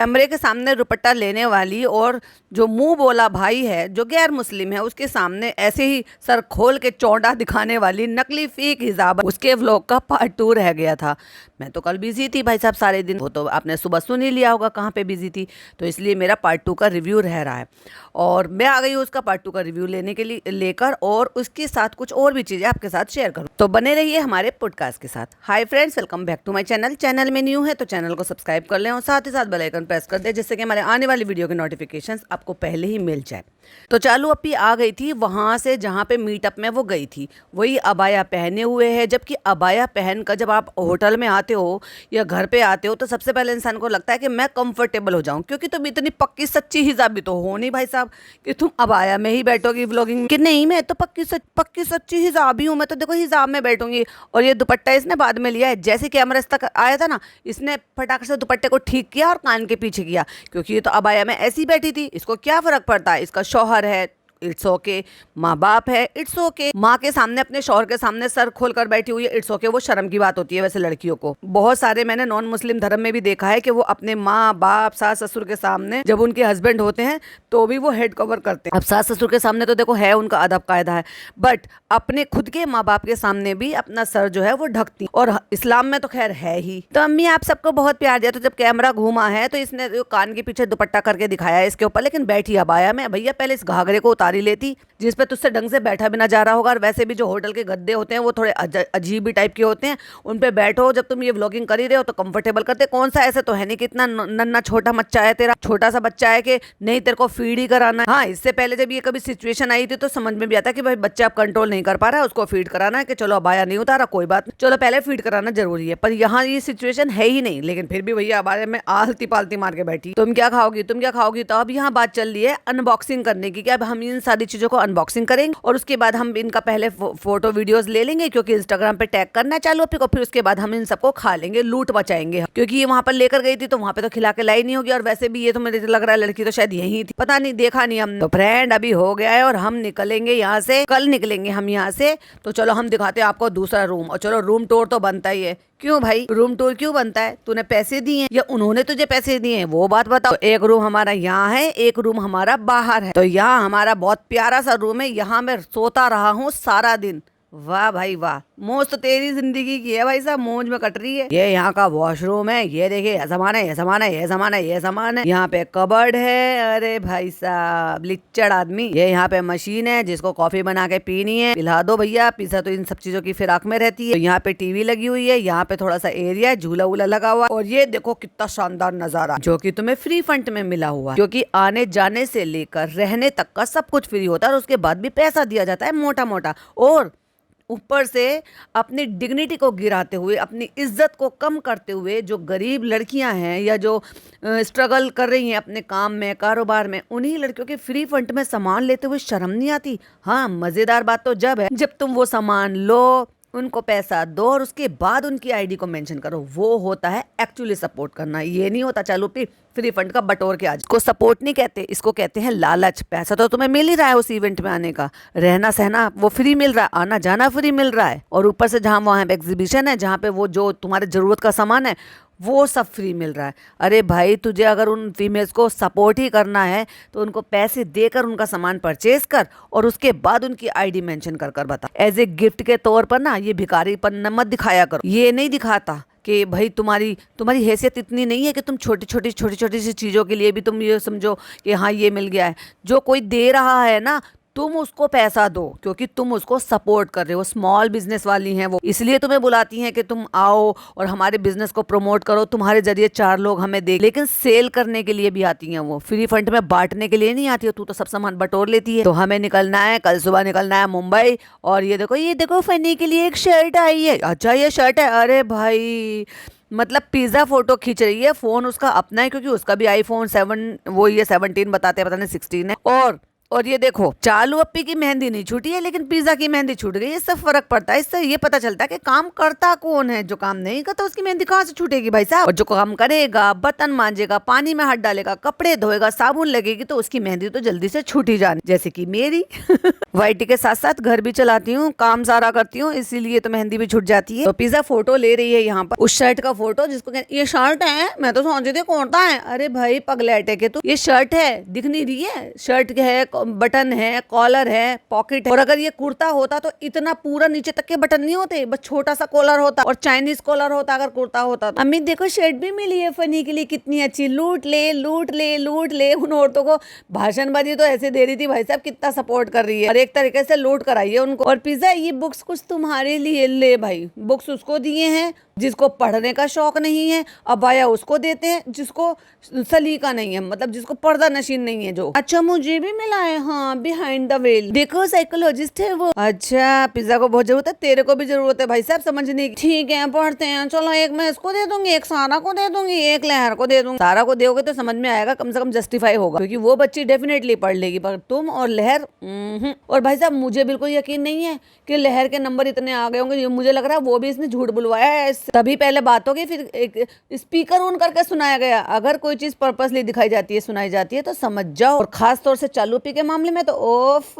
कैमरे के सामने दुपट्टा लेने वाली और जो मुंह बोला भाई है जो गैर मुस्लिम है उसके सामने ऐसे ही सर खोल के चौड़ा दिखाने वाली नकली फेक हिजाब, उसके व्लॉग का पार्ट 2 रह गया था। मैं तो कल बिजी थी भाई साहब सारे दिन, वो तो आपने सुबह सुन ही लिया होगा कहाँ पे बिजी थी, तो इसलिए मेरा पार्ट 2 का रिव्यू रह रहा है और मैं आ गई हूँ उसका पार्ट 2 का रिव्यू लेने के लिए लेकर, और उसके साथ कुछ और भी चीज़ें आपके साथ शेयर करूँ, तो बने रहिए हमारे पॉडकास्ट के साथ। Hi friends, welcome back to my channel. Channel में न्यू है तो चैनल को सब्सक्राइब कर लें और साथ ही साथ बेल आइकन प्रेस कर दें जिससे कि हमारे आने वाली वीडियो के नोटिफिकेशंस आपको पहले ही मिल जाए। तो चालू अपी आ गई थी वहाँ से जहाँ पे मीटअप में वो गई थी, वही अबाया पहने हुए है। जबकि अबाया पहन कर जब आप होटल में आते हो या घर पे आते हो तो सबसे पहले इंसान को लगता है कि मैं कंफर्टेबल हो जाऊं, क्योंकि तुम इतनी पक्की सच्ची हिजाबी तो हो नहीं भाई साहब कि तुम अबाया में ही बैठोगी व्लॉगिंग कि नहीं मैं तो पक्की सच्ची हिजाबी हूँ, मैं तो देखो हिजाब में बैठूंगी। और ये दुपट्टा इसने बाद में लिया है, जैसे कैमरा इस तक आया था ना इसने फटाक से दुपट्टे को ठीक किया और कान के पीछे किया, क्योंकि ये तो अबाया में ऐसी बैठी थी, इसको क्या फर्क पड़ता है, इसका शौहर है इट्स ओके, माँ बाप है इट्स ओके, माँ के सामने अपने शौहर के सामने सर खोल कर बैठी हुई है इट्स ओके, वो शर्म की बात होती है वैसे लड़कियों को। बहुत सारे मैंने नॉन मुस्लिम धर्म में भी देखा है कि वो अपने माँ बाप सास ससुर के सामने जब उनके हस्बैंड होते हैं तो भी वो हेड कवर करते हैं। अब सास ससुर के सामने तो देखो है उनका अदब कायदा है, बट अपने खुद के माँ बाप के सामने भी अपना सर जो है वो ढकती, और इस्लाम में तो खैर है ही। तो अम्मी आप सबको बहुत प्यार दिया, तो जब कैमरा घूमा है तो इसने कान के पीछे दुपट्टा करके दिखाया है इसके ऊपर, लेकिन बैठी अबाया में। भैया पहले इस घाघरे को उतारी लेती जिस पे तुझसे ढंग से बैठा भी ना जा रहा होगा, और वैसे भी जो होटल के गद्दे होते हैं वो थोड़े अजीब ही टाइप के होते हैं, उन पे बैठो जब तुम ये व्लॉगिंग कर ही रहे हो तो कंफर्टेबल करते। कौन सा ऐसे तो है नहीं कि इतना नन्ना छोटा बच्चा है तेरा, छोटा सा बच्चा है कि नहीं तेरे को फीड ही कराना है। हाँ, इससे पहले जब ये कभी सिचुएशन आई थी तो समझ में भी आता कि भाई बच्चा अब कंट्रोल नहीं कर पा रहा है, उसको फीड कराना है कि चलो अबाया नहीं उतारा कोई बात नहीं, चलो पहले फीड कराना जरूरी है, पर यहाँ ये सिचुएशन है ही नहीं। लेकिन फिर भी भैया अबाया में आलती पालती मार के बैठी, तुम क्या खाओगी तुम क्या खाओगी। तो अब यहाँ बात चल रही है अनबॉक्सिंग करने की, कि अब हम इन सारी चीजों को अनबॉक्सिंग करेंगे और उसके बाद हम इनका पहले फोटो वीडियोस ले लेंगे, क्योंकि इंस्टाग्राम पे टैग करना चालू है, फिर उसके बाद हम इन सबको खा लेंगे, लूट बचाएंगे, क्योंकि ये वहां पर लेकर गई थी तो वहां पे तो खिला के लाई नहीं होगी, और वैसे भी ये तो मुझे लग रहा है लड़की तो शायद यही थी, पता नहीं देखा नहीं हम। तो फ्रेंड अभी हो गया है और हम निकलेंगे यहाँ से, कल निकलेंगे हम यहाँ से। तो चलो हम दिखाते हैं आपको दूसरा रूम, और चलो रूम टूर तो बनता ही है। क्यों भाई रूम टूर क्यों बनता है, तूने पैसे दिए हैं या उन्होंने तुझे पैसे दिए हैं वो बात बताओ। एक रूम हमारा यहाँ है, एक रूम हमारा बाहर है। तो यहाँ हमारा बहुत प्यारा सा रूम है, यहाँ मैं सोता रहा हूँ सारा दिन। वाह भाई वाह, मौज तो तेरी जिंदगी की है भाई साहब, मौज में कट रही है। ये यहाँ का वॉशरूम है, ये देखिए ये सामान है ये सामान है ये सामान है ये सामान है, यहाँ पे कबर्ड है, अरे भाई साहब लिच्चड़ आदमी। ये यहाँ पे मशीन है जिसको कॉफी बना के पीनी है, पिला दो भैया, पिज्जा तो इन सब चीजों की फिराक में रहती है। तो यहाँ पे टीवी लगी हुई है, यहाँ पे थोड़ा सा एरिया है, झूला वूला लगा हुआ, और ये देखो कितना शानदार नजारा जो कि तुम्हें फ्री फंड में मिला हुआ, क्योंकि आने जाने से लेकर रहने तक का सब कुछ फ्री होता है, और उसके बाद भी पैसा दिया जाता है मोटा मोटा, और ऊपर से अपनी डिग्निटी को गिराते हुए, अपनी इज्जत को कम करते हुए, जो गरीब लड़कियां हैं या जो स्ट्रगल कर रही हैं अपने काम में कारोबार में, उन्हीं लड़कियों के फ्री फंड में सामान लेते हुए शर्म नहीं आती। हाँ, मजेदार बात तो जब है जब तुम वो सामान लो, उनको पैसा दो और उसके बाद उनकी आईडी को मेंशन करो, वो होता है एक्चुअली सपोर्ट करना। ये नहीं होता चालू पे फ्री फंड का बटोर के आज को सपोर्ट नहीं कहते, इसको कहते हैं लालच। पैसा तो तुम्हें मिल ही रहा है उस इवेंट में आने का, रहना सहना वो फ्री मिल रहा है, आना जाना फ्री मिल रहा है, और ऊपर से जहाँ वहाँ एग्जीबिशन है जहाँ पे वो जो तुम्हारे जरूरत का सामान है वो सब फ्री मिल रहा है। अरे भाई तुझे अगर उन फीमेल्स को सपोर्ट ही करना है तो उनको पैसे देकर उनका सामान परचेज कर, और उसके बाद उनकी आईडी मेंशन कर कर बता। एज ए गिफ्ट के तौर पर ना ये भिखारीपन मत दिखाया करो। ये नहीं दिखाता कि भाई तुम्हारी हैसियत इतनी नहीं है कि तुम छोटी छोटी सी चीज़ों के लिए भी तुम ये समझो कि हाँ ये मिल गया है। जो कोई दे रहा है ना तुम उसको पैसा दो, क्योंकि तुम उसको सपोर्ट कर रहे हो। स्मॉल बिजनेस वाली हैं वो, इसलिए तुम्हें बुलाती हैं कि तुम आओ और हमारे बिजनेस को प्रमोट करो, तुम्हारे जरिए 4 लोग हमें देख, लेकिन सेल करने के लिए भी आती हैं वो, फ्री फंड में बांटने के लिए नहीं आती है। तू तो सब सामान बटोर लेती है। तो हमें निकलना है, कल सुबह निकलना है मुंबई, और ये देखो फनी के लिए एक शर्ट आई है। अच्छा ये शर्ट है, अरे भाई मतलब पिज्जा फोटो खींच रही है, फोन उसका अपना है क्योंकि उसका भी iPhone 7 वो ये 17 बताते हैं, पता नहीं 16 है, और और ये देखो, चालू अप्पी की मेहंदी नहीं छूटी है लेकिन पिज्जा की मेहंदी छूट गई। इससे फर्क पड़ता है, इससे ये पता चलता है कि काम करता कौन है। जो काम नहीं करता उसकी मेहंदी कहाँ से छूटेगी भाई साहब। और जो काम करेगा, बर्तन मांजेगा, पानी में हाथ डालेगा, कपड़े धोएगा, साबुन लगेगी, तो उसकी मेहंदी तो जल्दी से छूट ही जानी, जैसे कि मेरी। वाइटी के साथ साथ घर भी चलाती हूँ, काम सारा करती हूँ, इसीलिए तो मेहंदी भी छूट जाती है। तो पिज्जा फोटो ले रही है यहाँ पर, उस शर्ट का फोटो जिसको ये शर्ट है, मैं तो सोच रही थी कौन है। अरे भाई पगलेट है के तू, ये शर्ट है, दिख नहीं रही है। शर्ट है, बटन है, कॉलर है, पॉकेट है। और अगर ये कुर्ता होता तो इतना पूरा नीचे तक के बटन नहीं होते, बस छोटा सा कॉलर होता और चाइनीज कॉलर होता अगर कुर्ता होता। अम्मी देखो शर्ट भी मिली है फनी के लिए, कितनी अच्छी, लूट ले लूट ले लूट ले। उन औरतों को भाषणबाजी तो ऐसे दे रही थी भाई साहब, कितना सपोर्ट कर रही है और एक तरीके से लूट कराई है उनको। और पिज्जा ये बुक्स कुछ तुम्हारे लिए ले भाई, बुक्स उसको दिए हैं जिसको पढ़ने का शौक नहीं है, अबाया उसको देते हैं जिसको सलीका नहीं है, मतलब जिसको पर्दा नशीन नहीं है। जो अच्छा मुझे भी मिला है, हाँ, बिहाइंड द वेल, देखो साइकोलॉजिस्ट है वो। अच्छा पिज्जा को बहुत जरूरत है, तेरे को भी जरूरत है भाई साहब समझने की। ठीक है पढ़ते हैं, चलो एक मैं इसको दे दूंगी, एक सारा को दे दूंगी, एक लहर को दे दूंगी। सारा को दोगे तो समझ में आएगा, कम से कम जस्टिफाई होगा, क्योंकि वो बच्ची डेफिनेटली पढ़ लेगी, पर तुम और लहर। और भाई साहब मुझे बिल्कुल यकीन नहीं है कि लहर के नंबर इतने आ गए होंगे। मुझे लग रहा है वो भी इसने झूठ बुलवाया है, तभी पहले बात होगी, फिर एक स्पीकर ऑन करके सुनाया गया। अगर कोई चीज पर्पसली दिखाई जाती है, सुनाई जाती है, तो समझ जाओ। और खास तौर से चालू पी के मामले में तो ओफ।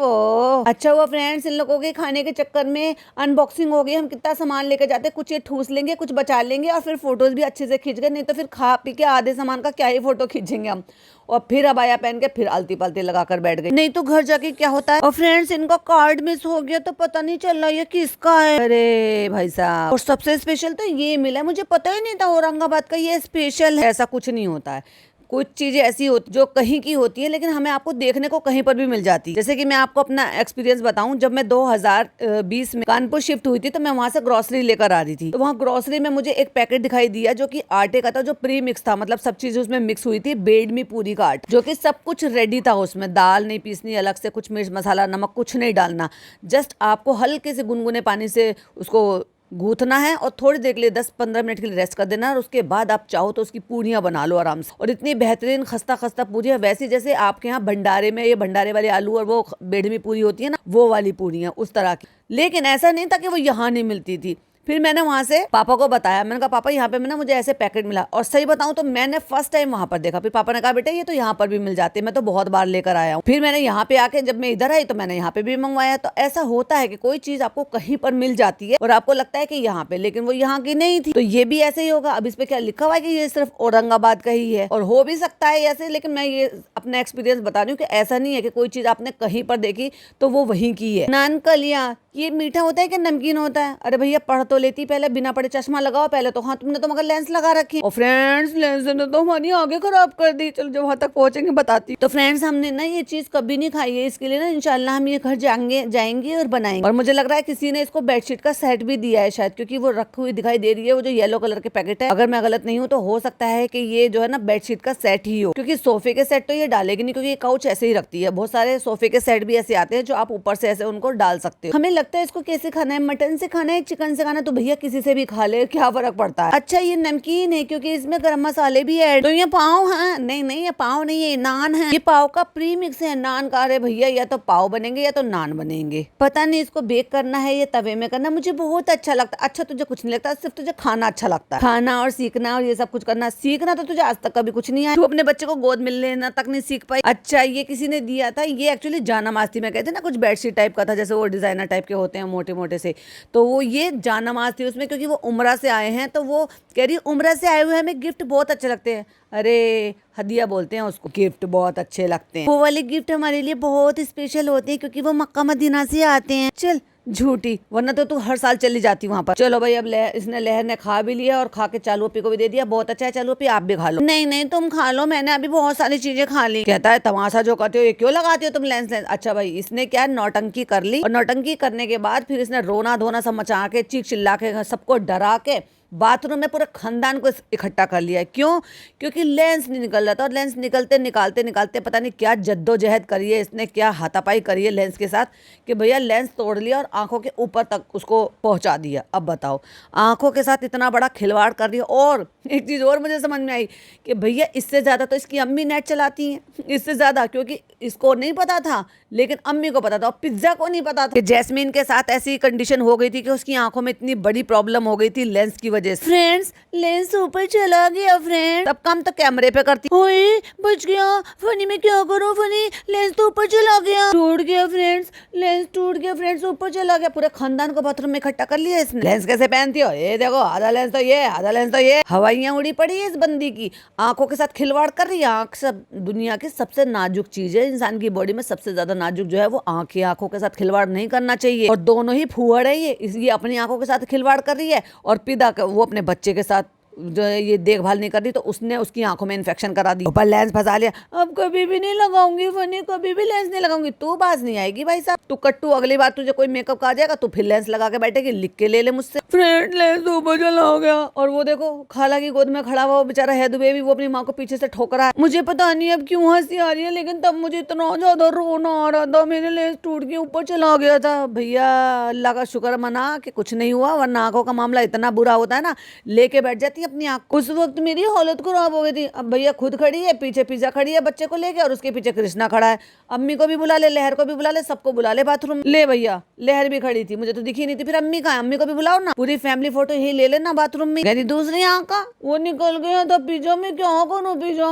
अच्छा हुआ फ्रेंड्स, इन लोगों के खाने के चक्कर में अनबॉक्सिंग हो गई। हम कितना सामान लेके जाते, कुछ ये ठूस लेंगे, कुछ बचा लेंगे और फिर फोटोज भी अच्छे से खींच गए, नहीं तो फिर खा पी के आधे सामान का क्या ही फोटो खींचेंगे हम। और फिर अबाया पहन के फिर आलती पालती लगा कर बैठ गई, नहीं तो घर जाके क्या होता है। और फ्रेंड्स इनका कार्ड मिस हो गया तो पता नहीं चल रहा ये किसका है। अरे भाई साहब, और सबसे स्पेशल तो ये मिला, मुझे पता ही नहीं था औरंगाबाद का ये स्पेशल है। ऐसा कुछ नहीं होता है, कुछ चीजें ऐसी होती जो कहीं की होती है लेकिन हमें आपको देखने को कहीं पर भी मिल जाती है। जैसे कि मैं आपको अपना एक्सपीरियंस बताऊं, जब मैं 2020 में कानपुर शिफ्ट हुई थी तो मैं वहां से ग्रोसरी लेकर आ रही थी। तो वहां ग्रोसरी में मुझे एक पैकेट दिखाई दिया जो कि आटे का था, जो प्री मिक्स था, मतलब सब चीजें उसमें मिक्स हुई थी। बेड में पूरी का आटा, जो कि सब कुछ रेडी था, उसमें दाल नहीं पीसनी अलग से, कुछ मिर्च मसाला नमक कुछ नहीं डालना, जस्ट आपको हल्के से गुनगुने पानी से उसको गूंथना है और थोड़ी देर के लिए 10-15 मिनट के लिए रेस्ट कर देना है। और उसके बाद आप चाहो तो उसकी पूरियां बना लो आराम से, और इतनी बेहतरीन खस्ता खस्ता पूरियां, वैसी जैसे आपके यहाँ भंडारे में ये भंडारे वाले आलू और वो बेडमी पूरी होती है ना, वो वाली पूरियां उस तरह की। लेकिन ऐसा नहीं था कि वो यहाँ नहीं मिलती थी। फिर मैंने वहां से पापा को बताया, मैंने कहा पापा यहाँ पे ना मुझे ऐसे पैकेट मिला, और सही बताऊं तो मैंने फर्स्ट टाइम वहां पर देखा। फिर पापा ने कहा बेटा ये तो यहाँ पर भी मिल जाते हैं, मैं तो बहुत बार लेकर आया हूँ। फिर मैंने यहाँ पे आके जब मैं इधर आई तो मैंने यहाँ पे भी मंगवाया। तो ऐसा होता है कि कोई चीज आपको कहीं पर मिल जाती है और आपको लगता है कि यहाँ पे, लेकिन वो यहाँ की नहीं थी। तो ये भी ऐसे ही होगा। अब इस पे क्या लिखा हुआ है कि ये सिर्फ औरंगाबाद का ही है, और हो भी सकता है ऐसे, लेकिन मैं ये अपना एक्सपीरियंस बता रही हूँ कि ऐसा नहीं है कि कोई चीज आपने कहीं पर देखी तो वो वहीं की है। नान कलिया, ये मीठा होता है कि नमकीन होता है? अरे भैया पढ़ तो लेती पहले, बिना पढ़े चश्मा लगाओ पहले तो। हाँ तुमने तो मगर लेंस लगा रखी। और फ्रेंड्स लेंस ने तो हमारी आगे खराब कर दी। चलो जब वहां तक पहुंचेंगे बताती। तो फ्रेंड्स हमने ना ये चीज कभी नहीं खाई है, इसके लिए ना इंशाल्लाह हम ये घर जाएंगे और बनाएंगे। और मुझे लग रहा है किसी ने इसको बेडशीट का सेट भी दिया है शायद, क्योंकि वो रखी हुई दिखाई दे रही है, वो जो येलो कलर के पैकेट है। अगर मैं गलत नहीं हूँ तो हो सकता है कि ये जो है ना बेडशीट का सेट ही हो, क्योंकि सोफे के सेट तो ये डालेगी नहीं, क्योंकि ये काउच ऐसे ही रखती है। बहुत सारे सोफे के सेट भी ऐसे आते हैं जो आप ऊपर से ऐसे उनको डाल सकते हो। हमें लगता है इसको कैसे खाना है, मटन से खाना है, चिकन से खाना है, तो भैया किसी से भी खा ले, क्या फर्क पड़ता है। अच्छा ये नमकीन है क्योंकि इसमें गरम मसाले भी ऐड। तो ये पाव है? नहीं ये पाव नहीं है, ये नान है। ये पाव का प्री मिक्स है नान का। अरे भैया या तो पाव बनेंगे या तो नान बनेंगे, पता नहीं इसको बेक करना है या तवे में करना। मुझे बहुत अच्छा लगता है। अच्छा तुझे कुछ नहीं लगता, सिर्फ तुझे खाना अच्छा लगता है। खाना और सीखना और ये सब कुछ करना, सीखना तो तुझे आज तक कभी कुछ नहीं आया। तू अपने बच्चे को गोद में लेना तक नहीं सीख पाई। अच्छा ये किसी ने दिया था, ये एक्चुअली जानामाज थी। मैं कहते ना कुछ बेडशीट टाइप का था, जैसे वो डिजाइनर टाइप के होते हैं मोटे मोटे से, तो वो ये जानामाज थी उसमें, क्योंकि वो उम्रा से आए हैं। तो वो कह रही उम्रा से आए हुए हमें गिफ्ट बहुत अच्छे लगते हैं। अरे हदिया बोलते हैं उसको, गिफ्ट बहुत अच्छे लगते हैं। वो वाले गिफ्ट हमारे लिए बहुत स्पेशल होते हैं क्योंकि वो मक्का मदीना से आते हैं। चल झूठी, वरना तो तू हर साल चली जाती वहां पर। चलो भाई अब इसने लहर ने खा भी लिया और खा के चालू पी को भी दे दिया। बहुत अच्छा है चालू पी, आप भी खा लो। नहीं तुम खा लो, मैंने अभी बहुत सारी चीजें खा ली। कहता है तमाशा जो करते हो ये क्यों लगाते हो तुम लेंस। अच्छा भाई इसने क्या नौटंकी कर ली, और नौटंकी करने के बाद फिर इसने रोना धोना सब मचा के, चीख चिल्ला के, सबको डरा के बाथरूम में पूरे खानदान को इकट्ठा कर लिया है। क्यों? क्योंकि लेंस नहीं निकल रहा था और लेंस निकलते निकालते निकालते पता नहीं क्या जद्दोजहद करी है इसने, क्या हाथापाई करी है लेंस के साथ कि भैया लेंस तोड़ लिया और आंखों के ऊपर तक उसको पहुंचा दिया। अब बताओ, आंखों के साथ इतना बड़ा खिलवाड़ कर दिया। और एक चीज़ और मुझे समझ में आई कि भैया इससे ज़्यादा तो इसकी अम्मी नेट चलाती हैं, इससे ज़्यादा, क्योंकि इसको नहीं पता था लेकिन अम्मी को पता था और पिज्जा को नहीं पता था कि जैस्मीन के साथ ऐसी कंडीशन हो गई थी कि उसकी आंखों में इतनी बड़ी प्रॉब्लम हो गई थी लेंस की वजह से। फ्रेंड्स, लेंस ऊपर चला गया फ्रेंड। सब काम तो कैमरे पे करती। ओए बच गया फनी, में क्या करूं फनी, लेंस तो ऊपर चला गया, टूट गया फ्रेंड्स, लेंस टूट गया फ्रेंड्स, ऊपर चला गया। पूरे खानदान को बाथरूम में इकट्ठा कर लिया इसने। लेंस कैसे पहनती हो? ये देखो, आधा लेंस तो ये, आधा लेंस तो ये। हवाइयां उड़ी पड़ी है इस बंदी की, आंखों के साथ खिलवाड़ कर रही है। आंख सब दुनिया की सबसे नाजुक चीज है, इंसान की बॉडी में सबसे ज्यादा नाजुक जो है वो आंखें। आंखों के साथ खिलवाड़ नहीं करना चाहिए। और दोनों ही फूहड़ है ये अपनी आंखों के साथ खिलवाड़ कर रही है और पिता वो अपने बच्चे के साथ जो है ये देखभाल नहीं कर रही, तो उसने उसकी आंखों में इन्फेक्शन करा दी, ऊपर लेंस फंसा लिया। अब कभी भी नहीं लगाऊंगी फनी, कभी भी लेंस नहीं लगाऊंगी। तू बाज नहीं आएगी भाई साहब, तू कट्टू। अगली बार तुझे कोई मेकअप का आ जाएगा तो फिर लेंस लगा के बैठेगी, लिख के ले ले मुझसे। फ्रेंड, लेंस ऊपर चला हो गया। और वो देखो खाला की गोद में खड़ा हुआ वो बेचारा हैदू बेबी, वो अपनी माँ को पीछे से ठोक रहा है। मुझे पता नहीं अब क्यों हंसी आ रही है, लेकिन तब मुझे इतना ज्यादा रोना आ रहा था, मेरे लेंस टूट के ऊपर चला गया था। भैया अल्लाह का शुक्र मना कि कुछ नहीं हुआ, वरना आंखों का मामला इतना बुरा होता है ना, लेके बैठ जाती है अपनी आंख। उस वक्त मेरी हालत खराब हो गई थी। अब भैया खुद खड़ी है, पीछे पिज्जा खड़ी है बच्चे को लेके, और उसके पीछे कृष्णा खड़ा है। अम्मी को भी बुला ले, लहर को भी बुला ले, सबको बुला ले बाथरूम। ले भैया, लहर भी खड़ी थी, मुझे तो दिखी नहीं थी। फिर अम्मी कहाँ? अम्मी को भी बुलाओ ना, पूरी फैमिली फोटो ही ले लेना बाथरूम में। कहती दूसरी आंख का वो निकल गया था पिज्जा में, क्या करूं पिज्जा,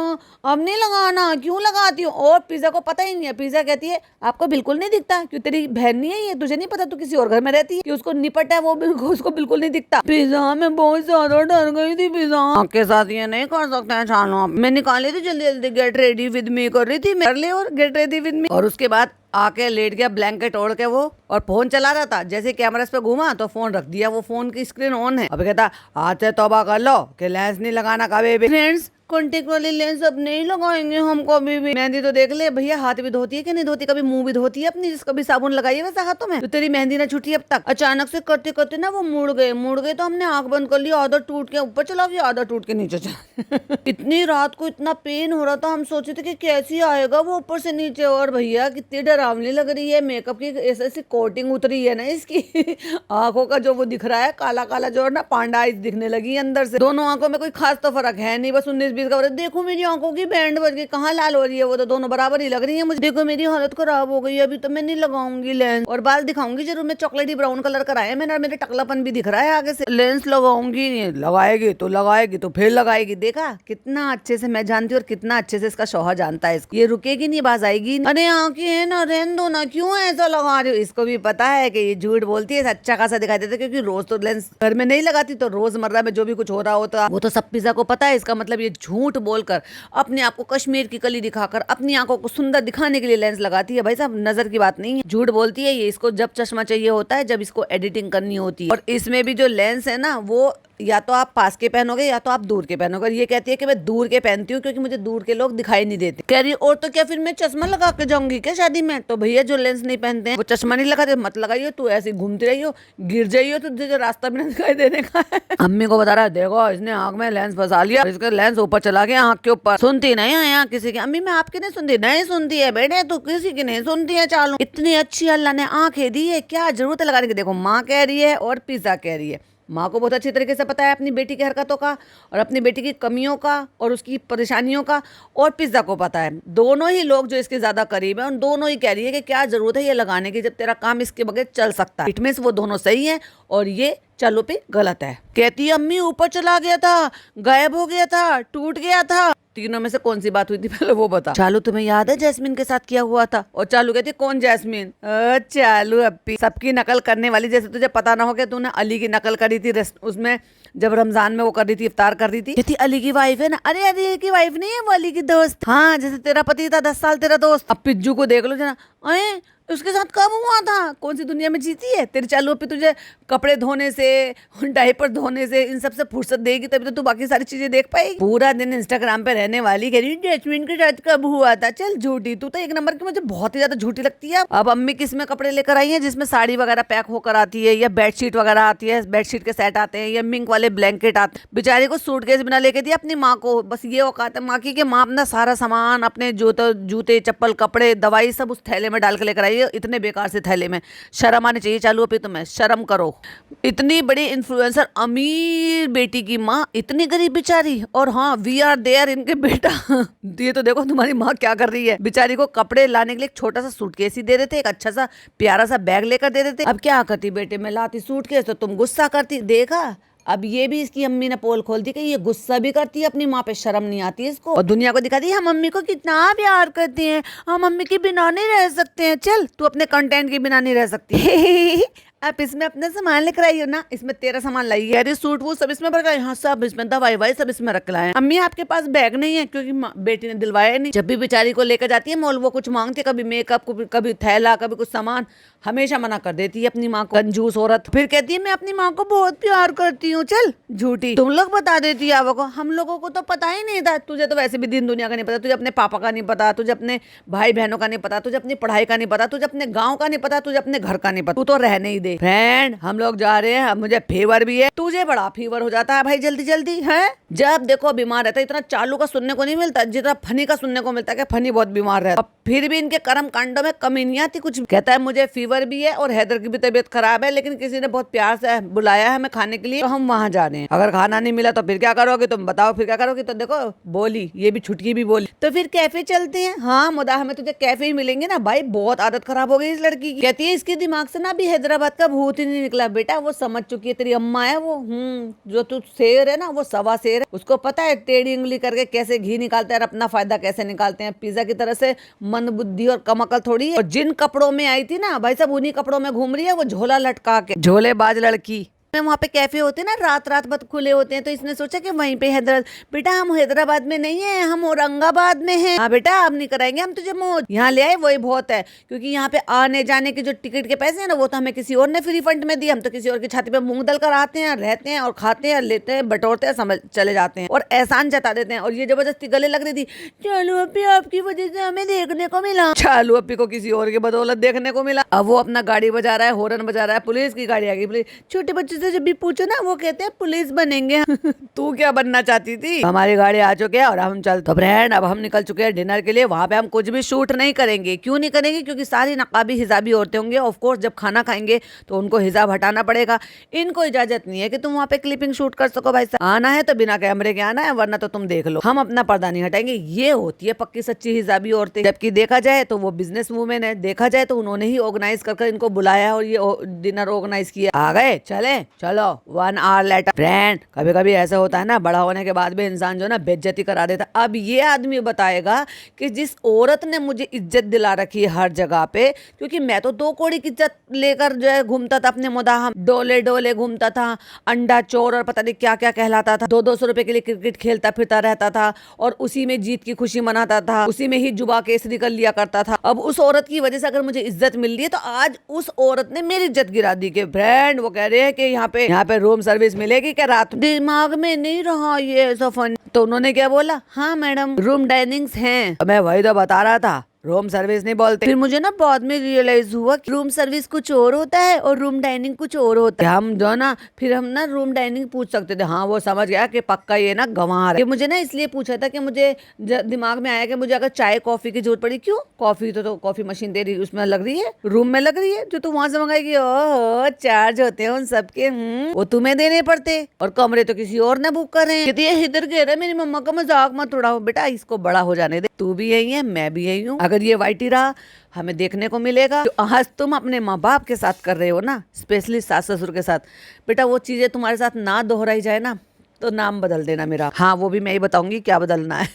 अब नहीं लगाना। क्यों लगाती हूँ? और पिज्जा को पता ही नहीं है। पिज्जा कहती है आपको बिल्कुल नहीं दिखता, क्यों तेरी बहन नहीं है ये, तुझे नहीं पता, तू किसी और घर में रहती है, कि उसको निपट है वो उसको बिल्कुल नहीं दिखता। पिज्जा में बहुत ज्यादा डर गई थी। पिज्जा के साथ ये नहीं कर सकते हैं, चालो मैं निकाली थी जल्दी जल्दी, गेट रेडी विद मी कर रही थी, कर ले और गेट रेडी विद मी। और उसके बाद आके लेट गया ब्लैंकेट ओढ़ के वो, और फोन चला रहा था। जैसे कैमरास पे घूमा तो फोन रख दिया, वो फोन की स्क्रीन ऑन है। अब कहता आज से तौबा कर लो कि लेंस नहीं लगाना कभी भी। फ्रेंड्स, कॉन्टेक्ट वाली लेंस अब नहीं लगाएंगे हम कभी भी। मेहंदी तो देख ले भैया, हाथ भी धोती है कि नहीं धोती, कभी मुंह भी धोती है अपनी, जिस कभी साबुन लगाई है वैसे हाथों में। तो तेरी मेहंदी ना छूटी अब तक। अचानक से करते करते ना वो मुड़ गए तो हमने आंख बंद कर लिया, आधा टूट के ऊपर चला गया, आधा टूट के नीचे चला। इतनी रात को इतना पेन हो रहा था, हम सोचे थे कि कैसी आएगा वो ऊपर से नीचे। और भैया कितनी डरावनी लग रही है, मेकअप की ऐसी कोटिंग उतरी है ना इसकी। आंखों का जो वो दिख रहा है काला काला, जो ना पांडा दिखने लगी अंदर से। दोनों आंखों में कोई खास तो फर्क है नहीं, बस 19-20 का। देखो मेरी आंखों की बैंड बज गई, कहाँ लाल हो रही है, वो तो दोनों बराबर ही लग रही है मुझे। देखो मेरी हालत खराब हो गई, अभी तो मैं नहीं लगाऊंगी लेंस। और बाल दिखाऊंगी जरूर, मैं चॉकलेटी ब्राउन कलर कराया मैंने, मेरे टकलापन भी दिख रहा है आगे से। लेंस लगाऊंगी नहीं, लगाएगी तो फिर लगाएगी। देखा कितना अच्छे से मैं जानती हूँ और कितना अच्छे से इसका शौहर जानता है। ये रुकेगी नहीं, बाज आएगी। अरे आंखें ना, रहने दो ना, क्यों ऐसा लगा रही हो? इसको भी पता है कि ये झूठ बोलती है, अच्छा खासा दिखाई देता है, क्योंकि रोज तो लेंस घर में नहीं लगाती, तो रोजमर्रा में जो भी कुछ हो रहा होता वो तो सब पिज्जा को पता है। इसका मतलब ये झूठ बोलकर, अपने आप को कश्मीर की कली दिखाकर, अपनी आंखों को सुंदर दिखाने के लिए लेंस लगाती है। भाई साहब, नजर की बात नहीं है, झूठ बोलती है ये। इसको जब चश्मा चाहिए होता है, जब इसको एडिटिंग करनी होती है। और इसमें भी जो लेंस है ना, वो या तो आप पास के पहनोगे या तो आप दूर के पहनोगे। ये कहती है कि मैं दूर के पहनती हूँ क्योंकि मुझे दूर के लोग दिखाई नहीं देते। कह रही और तो क्या, फिर मैं चश्मा लगा के जाऊंगी क्या शादी में? तो भैया जो लेंस नहीं पहनते हैं वो चश्मा नहीं लगाते, मत लगाइयो। तू ऐसी घूमती रही हो, गिर जाइयो तो तुझे रास्ता भी नहीं दिखाई देने का है। अम्मी को बता रहा है, देखो इसने आंख में लेंस फंसा लिया, इसका लेंस ऊपर चला गया आंख के ऊपर। सुनती नहीं है यहाँ किसी की। अम्मी मैं आपकी नहीं सुनती, नहीं सुनती है बेटे, तू किसी की नहीं सुनती है। चालू इतनी अच्छी अल्लाह ने आंखें दी है, क्या जरूरत है लगाने की? देखो माँ कह रही है और पिज्जा कह रही है। माँ को बहुत अच्छी तरीके से पता है अपनी बेटी की हरकतों का और अपनी बेटी की कमियों का और उसकी परेशानियों का, और पिज्जा को पता है। दोनों ही लोग जो इसके ज्यादा करीब है, उन दोनों ही कह रही है कि क्या जरूरत है ये लगाने की, जब तेरा काम इसके बगैर चल सकता है। इट मींस वो दोनों सही है और ये चलो पे गलत है। कहती है अम्मी ऊपर चला गया था, गायब हो गया था, टूट गया था। तीनों में से कौन सी बात हुई थी पहले वो बता। चालू तुम्हें याद है जैस्मिन के साथ किया हुआ था? और चालू कहती कौन जैस्मिन? चालू अप्पी, सबकी नकल करने वाली, जैसे तुझे पता ना हो कि तूने अली की नकल करी थी उसमें, जब रमजान में वो कर रही थी, इफ्तार कर रही थी। कहती अली की वाइफ है ना? अरे अली की वाइफ नहीं है, वो अली की दोस्त। हाँ, जैसे तेरा पति था 10 साल तेरा दोस्त। अब पिज्जू को देख लो जना, अरे उसके साथ कब हुआ था? कौन सी दुनिया में जीती है? तेरी चालू पे तुझे कपड़े धोने से, डायपर धोने से, इन सब से फुर्सत देगी तभी तो तू बाकी सारी चीजें देख पाएगी। पूरा दिन इंस्टाग्राम पे रहने वाली कह रही जैस्मिन के साथ कब हुआ था। चल झूठी, तू तो एक नंबर की मुझे बहुत ही ज्यादा झूठी लगती है। अब अम्मी किस में कपड़े लेकर आई है जिसमें साड़ी वगैरह पैक होकर आती है, या बेडशीट वगैरह आती है, बेडशीट के सेट आते हैं, या मिंक वाले ब्लैंकेट आते हैं। बेचारी को सूटकेस बिना लेके दिया अपनी माँ को, बस ये औकात है माँ की कि माँ अपना सारा सामान, अपने जूते चप्पल कपड़े दवाई सब उस थैले में डाल के लेकर आई है, इतने बेकार से थैले में। शर्म आनी चाहिए चालू पे तुम्हें, शर्म करो। इतनी बड़ी इन्फ्लुएंसर, अमीर बेटी की माँ, इतनी गरीब बेचारी। और हाँ, वी आर देयर इनके बेटा। ये तो देखो तुम्हारी माँ क्या कर रही है। बेचारी को कपड़े लाने के लिए एक छोटा सा सूटकेस ही दे देते, एक अच्छा सा प्यारा सा बैग लेकर दे देते। अब क्या करती बेटे, मैं लाती सूटकेस तो तुम गुस्सा करती। देखा, अब ये भी इसकी अम्मी ने पोल खोल दी कि ये गुस्सा भी करती है अपनी माँ पे, शर्म नहीं आती है इसको। और दुनिया को दिखाती है हम मम्मी को कितना प्यार करते हैं, हम मम्मी के बिना नहीं रह सकते हैं। चल, तू अपने कंटेंट के बिना नहीं रह सकती। आप इसमें अपना सामान लेकर आई हो ना, इसमें तेरा सामान लाई है। अरे सूट वो सब इसमें भर गए, हाँ सब इसमें, दवाई वाई सब इसमें रख लाए। अम्मी आपके पास बैग नहीं है क्योंकि बेटी ने दिलवाया नहीं। जब भी बेचारी को लेकर जाती है मॉल, वो कुछ मांगती है, कभी मेकअप, कभी थैला, कभी कुछ सामान, हमेशा मना कर देती है अपनी माँ को। कंजूस औरत। फिर कहती है मैं अपनी माँ को बहुत प्यार करती हूँ। चल झूठी, तुम लोग बता देती है को, हम लोगों को तो पता ही नहीं था। तुझे तो वैसे भी दिन दुनिया का नहीं पता, तुझे अपने पापा का नहीं पता, तुझे अपने भाई बहनों का नहीं पता, तुझे अपनी पढ़ाई का नहीं पता, तुझे अपने गाँव का नहीं पता, तुझे अपने घर का नहीं पता। तू तो रहने ही दे। फ्रेंड, हम लोग जा रहे हैं, अब मुझे फीवर भी है, तुझे बड़ा फीवर हो जाता है भाई जल्दी जल्दी है। जब देखो बीमार रहता है। इतना चालू का सुनने को नहीं मिलता जितना फनी का सुनने को मिलता है कि फनी बहुत बीमार रहता है। फिर भी इनके कर्म कांडों में कमी नहीं आती कुछ। कहता है मुझे फीवर भी है और हैदर की भी तबीयत खराब है, लेकिन किसी ने बहुत प्यार से बुलाया है हमें खाने के लिए, तो हम वहां जा रहे हैं। अगर खाना नहीं मिला तो फिर क्या करोगे तुम बताओ, फिर क्या करोगे? तो देखो बोली, ये भी छुटकी भी बोली, तो फिर कैफे चलते हैं। हाँ मुदा, हमें तुझे कैफे ही मिलेंगे ना। भाई बहुत आदत खराब हो गई इस लड़की की। कहती है इसके दिमाग से ना भी हैदराबाद का भूत ही नहीं निकला। बेटा वो समझ चुकी है, तेरी अम्मा है वो। जो तू शेर है ना, वो सवा शेर है। उसको पता है टेढ़ी उंगली करके कैसे घी निकालते हैं और अपना फायदा कैसे निकालते हैं। पिज्जा की तरह से मन बुद्धि और कम अकल थोड़ी है। और जिन कपड़ों में आई थी ना भाई साहब, उन्हीं कपड़ों में घूम रही है वो, झोला लटका के। झोलेबाज लड़की। वहाँ पे कैफे होते हैं ना, रात रात भर खुले होते हैं, तो इसने सोचा कि वहीं पे हैदराबाद। बेटा हम हैदराबाद में नहीं है, हम औरंगाबाद में हैं। हाँ बेटा अब नहीं कराएंगे हम तुझे मौज, यहाँ ले आए वही बहुत है। क्योंकि यहाँ पे आने जाने के जो टिकट के पैसे हैं ना, वो तो हमें किसी और ने फ्री फंड में दिए। हम तो किसी और की छाती पे मूंग दल कर आते हैं, रहते हैं और खाते हैं, लेते हैं, बटोरते हैं, समझ चले जाते हैं और एहसान जता देते हैं। और ये जबरदस्ती गले लग रही थी, चालू अप्पी आपकी वजह से हमें देखने को मिला। चालू अप्पी को किसी और की बदौलत देखने को मिला। अब वो अपना गाड़ी बजा रहा है, हॉर्न बजा रहा है, पुलिस की गाड़ी आ गई। पुलिस, छोटे बच्चे से जब भी पूछो ना वो कहते हैं पुलिस बनेंगे। तू क्या बनना चाहती थी? हमारी गाड़ी आ चुके हैं और हम चल। तो फ्रेंड अब हम निकल चुके हैं डिनर के लिए। वहां पे हम कुछ भी शूट नहीं करेंगे। क्यों नहीं करेंगे? क्योंकि सारी नकाबी हिजाबी औरतें होंगे। ऑफ कोर्स जब खाना खाएंगे तो उनको हिजाब हटाना पड़ेगा। इनको इजाजत नहीं है कि तुम वहाँ पे क्लिपिंग शूट कर सको। भाई साहब आना है तो बिना कैमरे के आना है, वरना तो तुम देख लो, हम अपना पर्दा नहीं हटाएंगे। ये होती है पक्की सच्ची हिजाबी औरतें। जबकि देखा जाए तो वो बिजनेस वूमेन है, देखा जाए तो उन्होंने ही ऑर्गेनाइज कर इनको बुलाया और ये डिनर ऑर्गेनाइज किया। आ गए, चले चलो 1 आवर लेटर। फ्रेंड कभी कभी ऐसा होता है ना, बड़ा होने के बाद भी इंसान जो ना बेइज्जती करा देता। अब ये आदमी बताएगा कि जिस औरत ने मुझे इज्जत दिला रखी है हर जगह पे, क्योंकि मैं तो 2 कौड़ी की इज्जत लेकर जो है घूमता था अपने मुदाहम, डोले डोले घूमता था, अंडा चोर और पता नहीं क्या क्या कहलाता था। 200 रुपए के लिए क्रिकेट खेलता फिरता रहता था और उसी में जीत की खुशी मनाता था, उसी में ही जुबा केसरी कर लिया करता था। अब उस औरत की वजह से अगर मुझे इज्जत मिल रही है तो आज उस औरत ने मेरी इज्जत गिरा दी। के फ्रेंड वो कह रहे हैं कि यहाँ पे रूम सर्विस मिलेगी क्या रात? दिमाग में नहीं रहा ये ऐसा फन। तो उन्होंने क्या बोला? हाँ मैडम रूम डाइनिंग्स हैं। मैं वही तो बता रहा था, रूम सर्विस नहीं बोलते। फिर मुझे ना बाद में रियलाइज हुआ कि रूम सर्विस कुछ और होता है और रूम डाइनिंग कुछ और होता है। हम जो ना फिर हम ना रूम डाइनिंग पूछ सकते थे। हाँ वो समझ गया कि पक्का ये ना गंवार है। मुझे ना इसलिए पूछा था कि मुझे दिमाग में आया कि मुझे अगर चाय कॉफी की जरूरत पड़ी, क्यों कॉफी तो कॉफी मशीन तेरी उसमें लग रही है, रूम में लग रही है, जो तू वहां से मंगाएगी। ओह चार्ज होते हैं उन सबके, वो तुम्हें देने पड़ते और कमरे तो किसी और ने बुक कर रहे हैं। इधर कह रहे मेरी मम्मा का मजाक मत उड़ाओ। बेटा इसको बड़ा हो जाने दे, तू भी यही है मैं भी यही हूँ। अगर ये वाइटी रहा हमें देखने को मिलेगा जो आज तुम अपने माँ बाप के साथ कर रहे हो ना, स्पेशली सास ससुर के साथ। बेटा वो चीजें तुम्हारे साथ ना दोहराई जाए ना तो नाम बदल देना मेरा। हाँ वो भी मैं ही बताऊंगी क्या बदलना है।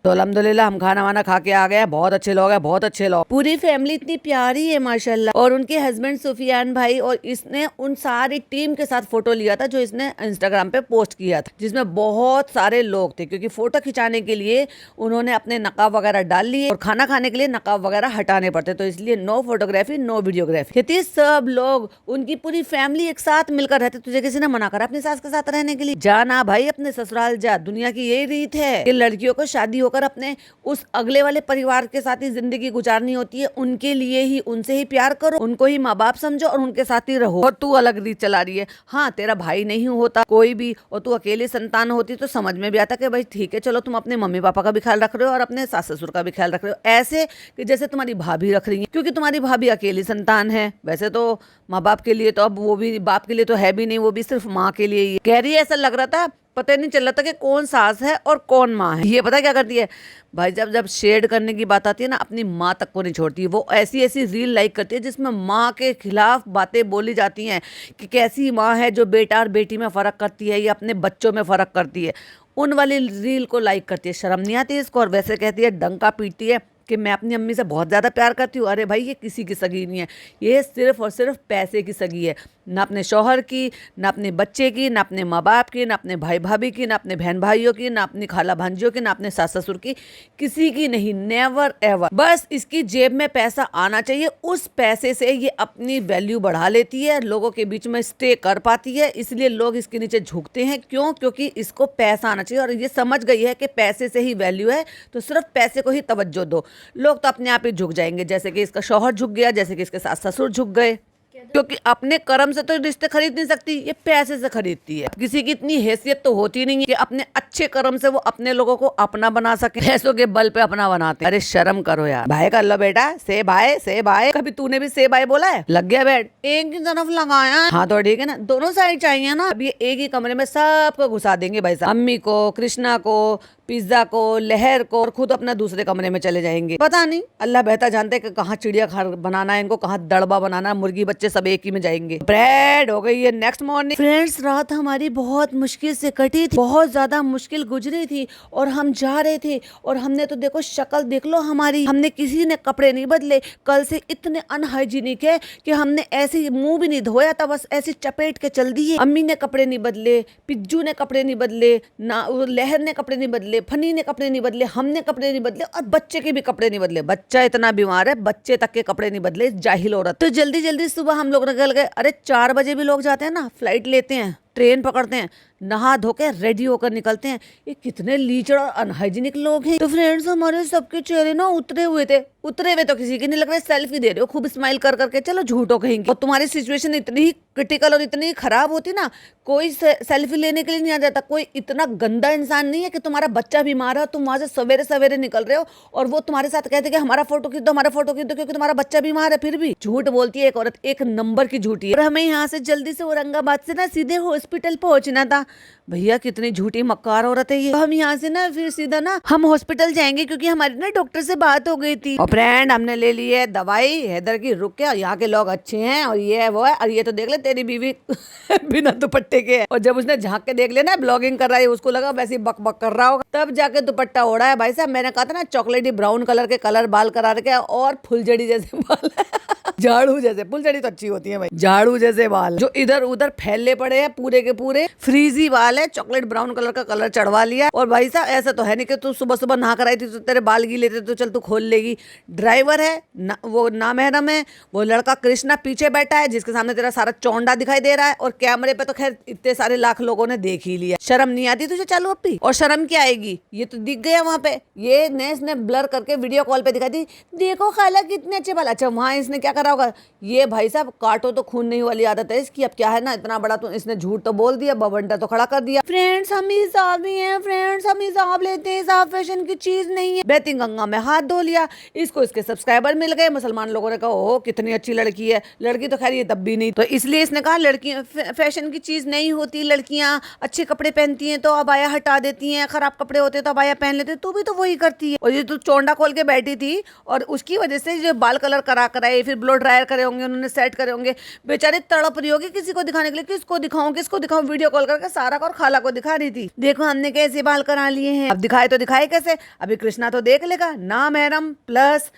तो अल्हम्दुलिल्लाह हम खाना वाना खा के आ गए, बहुत अच्छे लोग हैं, बहुत अच्छे लोग, पूरी फैमिली इतनी प्यारी है माशाल्लाह। और उनके हस्बैंड सुफियान भाई, और इसने उन सारी टीम के साथ फोटो लिया था जो इसने इंस्टाग्राम पे पोस्ट किया था, जिसमें बहुत सारे लोग थे, क्योंकि फोटो खिंचाने के लिए उन्होंने अपने नकाब वगैरह डाल लिए और खाना खाने के लिए नकाब वगैरह हटाने पड़ते, तो इसलिए नो फोटोग्राफी नो वीडियोग्राफी। कहती सब लोग, उनकी पूरी फैमिली एक साथ मिलकर रहते। तुझे किसी ने मना करा अपनी सास के साथ रहने के लिए? जाना भाई, अपने ससुराल जा। दुनिया की यही रीत है कि लड़कियों को शादी होकर अपने उस अगले वाले परिवार के साथ ही जिंदगी गुजारनी होती है, उनके लिए ही, उनसे ही प्यार करो, उनको ही माँ बाप समझो और उनके साथ ही रहो। और तू अलग रीत चला रही है। हाँ, तेरा भाई नहीं होता कोई भी और तू अकेली संतान होती तो समझ में भी आता कि भाई ठीक है, चलो तुम अपने मम्मी पापा का भी ख्याल रख रहे हो और अपने सास ससुर का भी ख्याल रख रहे हो, ऐसे कि जैसे तुम्हारी भाभी रख रही है, क्योंकि तुम्हारी भाभी अकेली संतान है। वैसे तो माँ बाप के लिए तो अब वो भी बाप के लिए तो है भी नहीं, वो भी सिर्फ माँ के लिए ही कह रही है। ऐसा लग रहा था, पता ही नहीं चल रहा था कि कौन सास है और कौन माँ है। ये पता क्या करती है भाई, जब शेड करने की बात आती है ना, अपनी माँ तक को नहीं छोड़ती। वो ऐसी ऐसी रील लाइक करती है जिसमें माँ के खिलाफ बातें बोली जाती हैं कि कैसी माँ है जो बेटा और बेटी में फ़र्क करती है या अपने बच्चों में फ़र्क करती है। उन वाली रील को लाइक करती है। शर्म नहीं आती इसको? और वैसे कहती है, डंका पीटती है कि मैं अपनी अम्मी से बहुत ज़्यादा प्यार करती हूँ। अरे भाई, ये किसी की सगी नहीं है, ये सिर्फ और सिर्फ पैसे की सगी है। ना अपने शौहर की, ना अपने बच्चे की, ना अपने माँ बाप की, ना अपने भाई भाभी की, ना अपने बहन भाइयों की, ना अपनी खाला भांजियों की, ना अपने सास ससुर की, किसी की नहीं, नेवर एवर। बस इसकी जेब में पैसा आना चाहिए, उस पैसे से ये अपनी वैल्यू बढ़ा लेती है, लोगों के बीच में स्टे कर पाती है, इसलिए लोग इसके नीचे झुकते हैं। क्यों? क्योंकि इसको पैसा आना चाहिए और ये समझ गई है कि पैसे से ही वैल्यू है, तो सिर्फ पैसे को ही तवज्जो दो। लोग तो अपने आप ही झुक जाएंगे, जैसे कि इसका शौहर झुक गया, जैसे कि इसके सास ससुर झुक गए, क्योंकि अपने कर्म से तो रिश्ते खरीद नहीं सकती, ये पैसे से खरीदती है। किसी की इतनी हैसियत तो होती नहीं है कि अपने अच्छे कर्म से वो अपने लोगों को अपना बना सके, पैसों के बल पे अपना बनाते हैं। अरे शर्म करो यार। भाई कर लो बेटा, से भाई। कभी तूने भी से भाई बोला है? लग गया बैठ, एक की तरफ लगाया। हाँ तो ठीक है ना, दोनों साइड चाहिए ना। अब ये एक ही कमरे में सबको घुसा देंगे भाई साहब, अम्मी को, कृष्णा को, पिज्जा को, लहर को, और खुद अपना दूसरे कमरे में चले जाएंगे। पता नहीं, अल्लाह बेहतर जानते कि कहाँ चिड़िया घर बनाना है इनको, कहाँ दड़बा बनाना, मुर्गी बच्चे सब एक ही में जाएंगे। ब्रेड हो गई है। नेक्स्ट मॉर्निंग फ्रेंड्स, रात हमारी बहुत मुश्किल से कटी थी, बहुत ज्यादा मुश्किल गुजरी थी और हम जा रहे थे और हमने तो देखो शक्ल देख लो हमारी, हमने किसी ने कपड़े नहीं बदले। कल से इतने अनहाइजीनिक है कि हमने ऐसे मुंह भी नहीं धोया था, बस ऐसे चपेट के चल दिए। अम्मी ने कपड़े नहीं बदले, पिज्जू ने कपड़े नहीं बदले, ना लहर ने कपड़े नहीं बदले, फनी ने कपड़े नहीं बदले, हमने कपड़े नहीं बदले और बच्चे के भी कपड़े नहीं बदले। बच्चा इतना बीमार है, बच्चे तक के कपड़े नहीं बदले, जाहिल औरत। तो जल्दी जल्दी सुबह हम लोग निकल गए। अरे 4 बजे भी लोग जाते हैं ना, फ्लाइट लेते हैं, ट्रेन पकड़ते हैं, नहा धो के रेडी होकर निकलते हैं। ये कितने लीचड़ और अनहाइजीनिक लोग हैं। तो फ्रेंड्स, हमारे सबके चेहरे ना उतरे हुए थे। उतरे हुए तो किसी के नहीं लग रहे, सेल्फी दे रहे हो खूब स्माइल कर करके, चलो झूठो कहेंगे। और तुम्हारी सिचुएशन इतनी क्रिटिकल और इतनी खराब होती ना, कोई सेल्फी लेने के लिए नहीं आ जाता। कोई इतना गंदा इंसान नहीं है कि तुम्हारा बच्चा बीमार है, तुम वहां से सवेरे सवेरे निकल रहे हो और वो तुम्हारे साथ कहते कि हमारा फोटो खींच दो, हमारा फोटो खींच दो, क्योंकि तुम्हारा बच्चा बीमार है। फिर भी झूठ बोलती है एक औरत, एक नंबर की झूठी है। और हमें यहाँ से जल्दी से औरंगाबाद से ना सीधे हॉस्पिटल पहुंचना था। भैया कितनी झूठी मक्कार औरत है ये। तो हम यहाँ से ना फिर सीधा ना हम हॉस्पिटल जाएंगे, क्योंकि हमारी ना डॉक्टर से बात हो गई थी। और फ्रेंड, हमने ले ली है दवाई हैदर की, रुक के, यहाँ के लोग अच्छे हैं और ये है वो है। और ये तो देख ले तेरी बीवी बिना दुपट्टे के है। और जब उसने झांक के देख लिया ना ब्लॉगिंग कर रहा है, उसको लगा वैसे बक बक कर रहा होगा, तब जाके दुपट्टा ओढ़ा है। भाई साहब, मैंने कहा था ना चॉकलेटी ब्राउन कलर के कलर बाल करा रखे और फुलझड़ी जैसे बाल झाड़ू जैसे। फुलझड़ी तो अच्छी होती है भाई, झाड़ू जैसे बाल जो इधर उधर फैले पड़े हैं, पूरे के पूरे फ्रीजी बाल है, चॉकलेट ब्राउन कलर का कलर चढ़वा लिया। और भाई साहब, ऐसा तो है नहीं कि तू सुबह सुबह नहा कर आई थी तो तेरे बाल गीले थे तो चल तू खोल लेगी। ड्राइवर है ना, वो नामहरम है, वो लड़का कृष्णा पीछे बैठा है जिसके सामने तेरा सारा चौंडा दिखाई दे रहा है। और कैमरे पे तो खैर इतने सारे लाख लोगों ने देख ही लिया। शर्म नहीं आती तुझे चालू अपनी? और शर्म क्या आएगी, ये तो दिख गया वहां पे। ये ने इसने ब्लर करके वीडियो कॉल पे दिखाई दी, देखो खाला कितने अच्छे बाल। अच्छा, वहां इसने क्या करा होगा? ये भाई साहब काटो तो खून नहीं वाली आदत है इसकी। अब क्या है ना, इतना बड़ा तो इसने झूठ तो बोल दिया, बवंडर तो खड़ा कर दिया। फ्रेंड्स, हम हिसाब ही हैं, फ्रेंड्स हम हिसाब लेते हैं, हिसाब फैशन की चीज नहीं है। बहती गंगा में हाथ धो लिया, इसको इसके सब्सक्राइबर मिल गए। मुसलमान लोगों ने कहा ओह कितनी अच्छी लड़की है। लड़की तो खैर ये तब भी नहीं, तो इसलिए इसने कहा लड़की फैशन की चीज नहीं होती, लड़कियां अच्छे कपड़े पहनती हैं तो अबाया हटा देती हैं, खराब कपड़े होते तो अबाया पहन लेते। तू भी तो वही करती है। और ये तू चौंडा खोल के बैठी थी और उसकी वजह से जो बाल कलर करा कराए, फिर ब्लो ब्लो ड्रायर करे होंगे, उन्होंने सेट करे होंगे, बेचारी तड़प रही होगी किसी को दिखाने के लिए, किसको दिखाऊं, वीडियो कॉल करके सारा और खाला को दिखा रही थी, देखो हमने कैसे बाल करा लिए हैं। अब दिखाए तो दिखाए कैसे, अभी कृष्णा तो देख लेगा, ना महरम प्लस